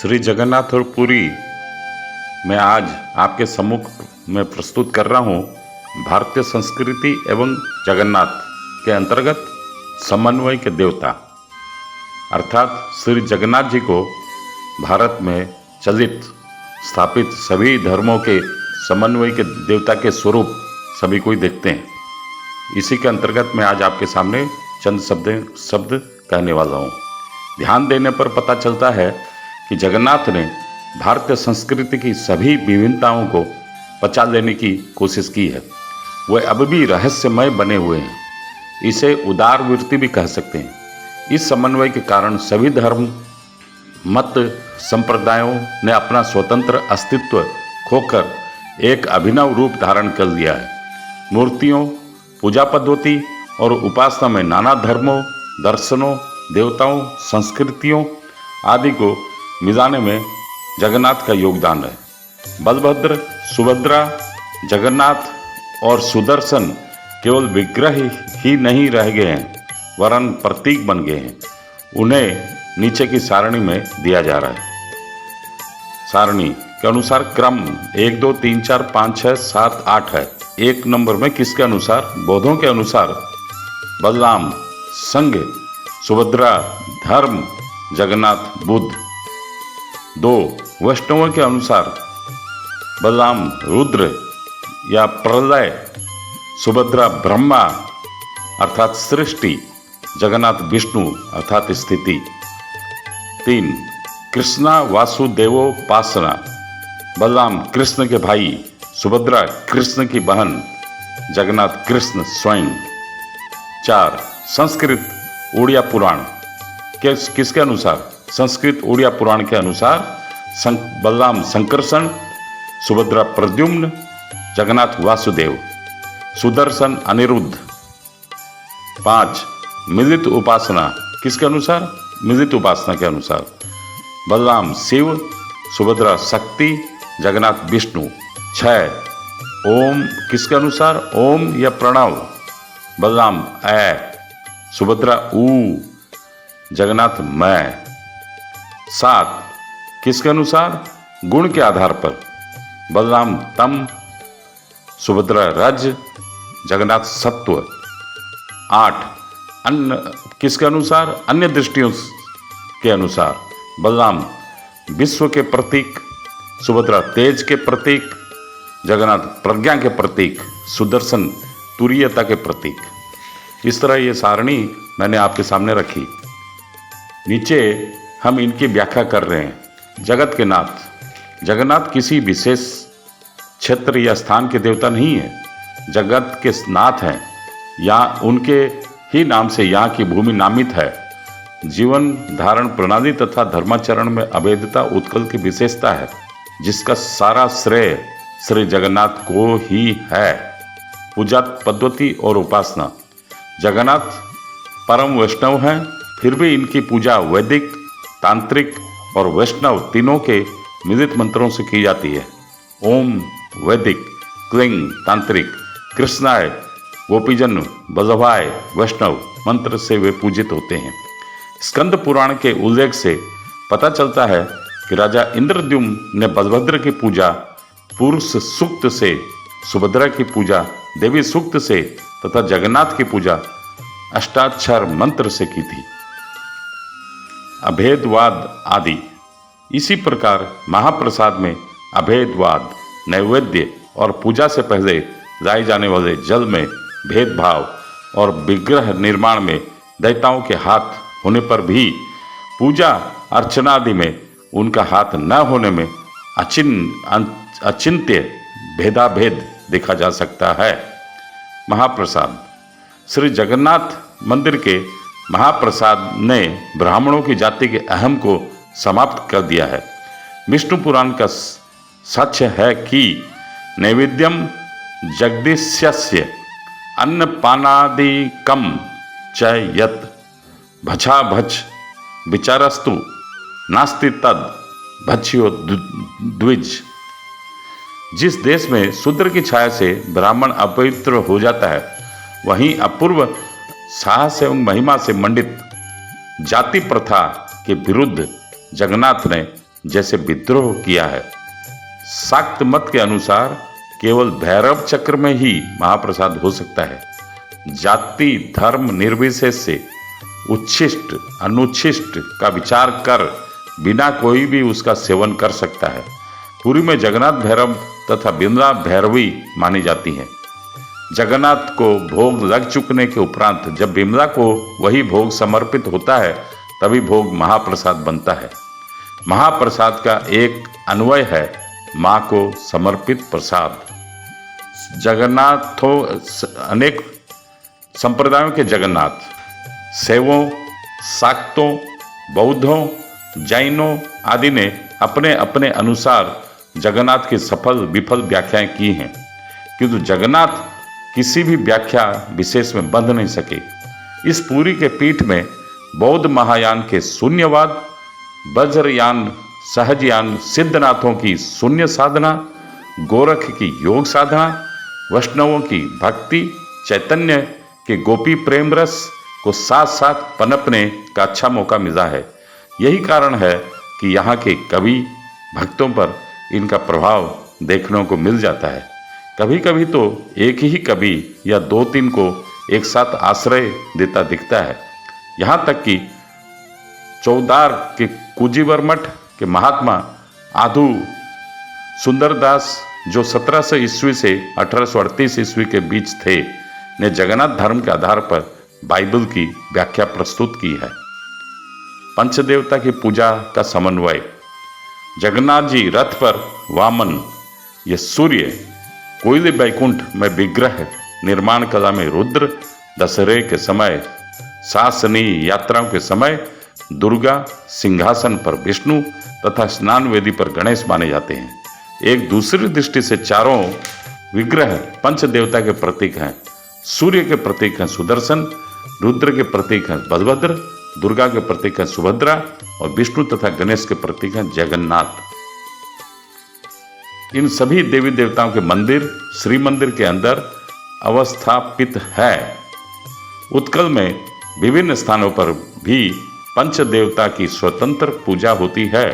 श्री जगन्नाथ और पुरी मैं आज आपके सम्मुख में प्रस्तुत कर रहा हूँ भारतीय संस्कृति एवं जगन्नाथ के अंतर्गत समन्वय के देवता अर्थात श्री जगन्नाथ जी को भारत में चलित स्थापित सभी धर्मों के समन्वय के देवता के स्वरूप सभी कोई देखते हैं। इसी के अंतर्गत मैं आज आपके सामने चंद शब्द कहने वाला हूँ। ध्यान देने पर पता चलता है कि जगन्नाथ ने भारतीय संस्कृति की सभी विभिन्नताओं को पचा लेने की कोशिश की है। वे अब भी रहस्यमय बने हुए हैं। इसे उदार वृत्ति भी कह सकते हैं। इस समन्वय के कारण सभी धर्म मत संप्रदायों ने अपना स्वतंत्र अस्तित्व खोकर एक अभिनव रूप धारण कर लिया है। मूर्तियों, पूजा पद्धति और उपासना में नाना धर्मों, दर्शनों, देवताओं, संस्कृतियों आदि को मिलाने में जगन्नाथ का योगदान है। बलभद्र, सुभद्रा, जगन्नाथ और सुदर्शन केवल विग्रह ही नहीं रह गए हैं वरन प्रतीक बन गए हैं। उन्हें नीचे की सारणी में दिया जा रहा है। सारणी के अनुसार क्रम 1 2 3 4 5 6 7 8 है। 1 नंबर में किसके अनुसार? बौद्धों के अनुसार बलराम संघ, सुभद्रा धर्म, जगन्नाथ बुद्ध। 2 वैष्णवों के अनुसार बलराम रुद्र या प्रलय, सुभद्रा ब्रह्मा अर्थात सृष्टि, जगन्नाथ विष्णु अर्थात स्थिति। 3 कृष्णा वासुदेवोपासना, बलराम कृष्ण के भाई, सुभद्रा कृष्ण की बहन, जगन्नाथ कृष्ण स्वयं। 4 संस्कृत उड़िया पुराण किसके अनुसार? संस्कृत उड़िया पुराण के अनुसार बलराम संकर्षण, सुभद्रा प्रद्युम्न, जगन्नाथ वासुदेव, सुदर्शन अनिरुद्ध। 5 मिलित उपासना किसके अनुसार? मिलित उपासना के अनुसार बलराम शिव, सुभद्रा शक्ति, जगन्नाथ विष्णु। 6 ओम किसके अनुसार? ओम या प्रणव, बलराम ऐ, सुभद्रा ऊ, जगन्नाथ मैं। 7 किसके अनुसार? गुण के आधार पर बलराम तम, सुभद्रा रज, जगन्नाथ सत्व। 8 अन्य किसके अनुसार? अन्य दृष्टियों के अनुसार बलराम विश्व के प्रतीक, सुभद्रा तेज के प्रतीक, जगन्नाथ प्रज्ञा के प्रतीक, सुदर्शन तुरीयता के प्रतीक। इस तरह ये सारणी मैंने आपके सामने रखी। नीचे हम इनकी व्याख्या कर रहे हैं। जगत के नाथ, जगन्नाथ किसी विशेष क्षेत्र या स्थान के देवता नहीं है। जगत के नाथ हैं। यहाँ उनके ही नाम से यहाँ की भूमि नामित है। जीवन धारण प्रणाली तथा धर्माचरण में अभेदता उत्कल की विशेषता है, जिसका सारा श्रेय श्री जगन्नाथ को ही है। पूजा पद्धति और उपासना, जगन्नाथ परम वैष्णव हैं, फिर भी इनकी पूजा वैदिक, तांत्रिक और वैष्णव तीनों के मिलित मंत्रों से की जाती है। ओम वैदिक, क्लिंग तांत्रिक, कृष्णाय गोपीजन, बल्लभाय वैष्णव मंत्र से वे पूजित होते हैं। स्कंद पुराण के उल्लेख से पता चलता है कि राजा इंद्रद्युम्न ने बलभद्र की पूजा पुरुष सूक्त से, सुभद्रा की पूजा देवी सूक्त से तथा जगन्नाथ की पूजा अष्टाक्षर मंत्र से की थी। अभेदवाद आदि। इसी प्रकार महाप्रसाद में अभेदवाद, नैवेद्य और पूजा से पहले लाए जाने वाले जल में भेदभाव और विग्रह निर्माण में दैताओं के हाथ होने पर भी पूजा अर्चना आदि में उनका हाथ न होने में अचिंत्य भेदाभेद देखा जा सकता है। महाप्रसाद, श्री जगन्नाथ मंदिर के महाप्रसाद ने ब्राह्मणों की जाति के अहम को समाप्त कर दिया है। विष्णु पुराण का साक्ष्य है कि नैवेद्यम जगदीश्यस्य अन्नपानादिकम च यत् भचाभच विचारस्तु नास्ति तद भक्ष्यो द्विज। जिस देश में शूद्र की छाया से ब्राह्मण अपवित्र हो जाता है, वहीं अपूर्व साहस एवं महिमा से मंडित जाति प्रथा के विरुद्ध जगन्नाथ ने जैसे विद्रोह किया है। शाक्त मत के अनुसार केवल भैरव चक्र में ही महाप्रसाद हो सकता है। जाति धर्म निर्विशेष से उच्छिष्ट अनुच्छिष्ट का विचार कर बिना कोई भी उसका सेवन कर सकता है। पुरी में जगन्नाथ भैरव तथा बिमला भैरवी मानी जाती हैं। जगन्नाथ को भोग लग चुकने के उपरांत जब बिमला को वही भोग समर्पित होता है, तभी भोग महाप्रसाद बनता है। महाप्रसाद का एक अन्वय है माँ को समर्पित प्रसाद। जगन्नाथों अनेक संप्रदायों के जगन्नाथ शैवों, शाक्तों, बौद्धों, जैनों आदि ने अपने अपने अनुसार जगन्नाथ की सफल विफल व्याख्याएं की हैं, किंतु जगन्नाथ किसी भी व्याख्या विशेष में बंध नहीं सके। इस पुरी के पीठ में बौद्ध महायान के शून्यवाद, वज्रयान, सहजयान सिद्धनाथों की शून्य साधना, गोरख की योग साधना, वैष्णवों की भक्ति, चैतन्य के गोपी प्रेम रस को साथ साथ पनपने का अच्छा मौका मिला है। यही कारण है कि यहाँ के कवि भक्तों पर इनका प्रभाव देखने को मिल जाता है। कभी कभी तो एक ही कवि या दो तीन को एक साथ आश्रय देता दिखता है। यहाँ तक कि चौदार के कुजीवर मठ के महात्मा आधु सुंदरदास, जो 1700 ईस्वी से 1838 ईस्वी के बीच थे, ने जगन्नाथ धर्म के आधार पर बाइबल की व्याख्या प्रस्तुत की है। पंचदेवता की पूजा का समन्वय। जगन्नाथ जी रथ पर वामन, ये सूर्य, कोयले बैकुंठ में विग्रह, निर्माण कला में रुद्र, दशहरे के समय, शासनी यात्राओं के समय दुर्गा, सिंहासन पर विष्णु तथा स्नान वेदी पर गणेश माने जाते हैं। एक दूसरी दृष्टि से चारों विग्रह पंचदेवता के प्रतीक हैं। सूर्य के प्रतीक हैं सुदर्शन, रुद्र के प्रतीक हैं बलभद्र, दुर्गा के प्रतीक हैं सुभद्रा और विष्णु तथा गणेश के प्रतीक हैं जगन्नाथ। इन सभी देवी देवताओं के मंदिर श्री मंदिर के अंदर अवस्थापित है। उत्कल में विभिन्न स्थानों पर भी पंच देवता की स्वतंत्र पूजा होती है।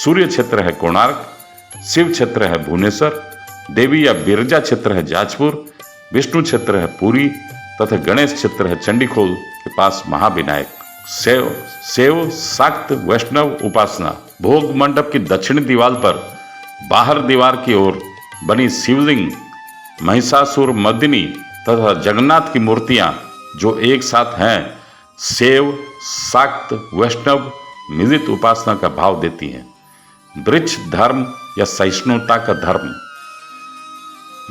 सूर्य क्षेत्र है कोणार्क, शिव क्षेत्र है भुवनेश्वर, देवी या बिरजा क्षेत्र है जाजपुर, विष्णु क्षेत्र है पुरी तथा गणेश क्षेत्र है चंडीखोल के पास महाविनायक। शैव शाक्त वैष्णव उपासना। भोग मंडप की दक्षिणी दीवार पर बाहर दीवार की ओर बनी शिवलिंग, महिषासुर मर्दिनी तथा जगन्नाथ की मूर्तियां जो एक साथ हैं, शैव शाक्त वैष्णव मिलित उपासना का भाव देती हैं। वृक्ष धर्म या सहिष्णुता का धर्म।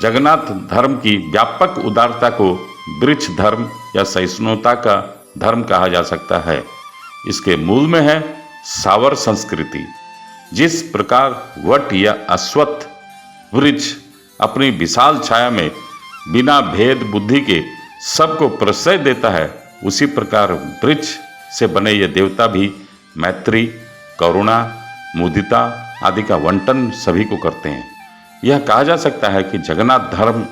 जगन्नाथ धर्म की व्यापक उदारता को वृक्ष धर्म या सहिष्णुता का धर्म कहा जा सकता है। इसके मूल में है सावर संस्कृति। जिस प्रकार वट या अश्वत्थ वृक्ष अपनी विशाल छाया में बिना भेद बुद्धि के सबको प्रश्रय देता है, उसी प्रकार वृक्ष से बने ये देवता भी मैत्री, करुणा, मुदिता आदि का वंटन सभी को करते हैं। यह कहा जा सकता है कि जगन्नाथ धर्म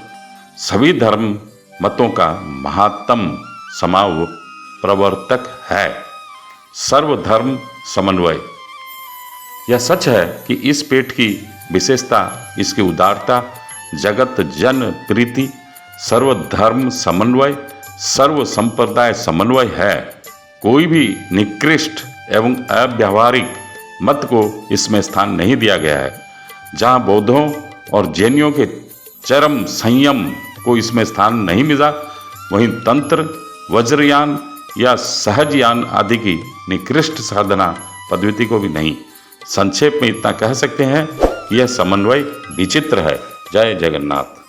सभी धर्म मतों का महत्तम समाव प्रवर्तक है। सर्वधर्म समन्वय। यह सच है कि इस पेट की विशेषता इसकी उदारता, जगत जन प्रीति, सर्वधर्म समन्वय, सर्व संप्रदाय समन्वय है। कोई भी निकृष्ट एवं अव्यावहारिक मत को इसमें स्थान नहीं दिया गया है। जहाँ बौद्धों और जैनियों के चरम संयम को इसमें स्थान नहीं मिला, वहीं तंत्र, वज्रयान या सहजयान आदि की निकृष्ट साधना पद्धति को भी नहीं। संक्षेप में इतना कह सकते हैं कि यह समन्वय विचित्र है। जय जगन्नाथ।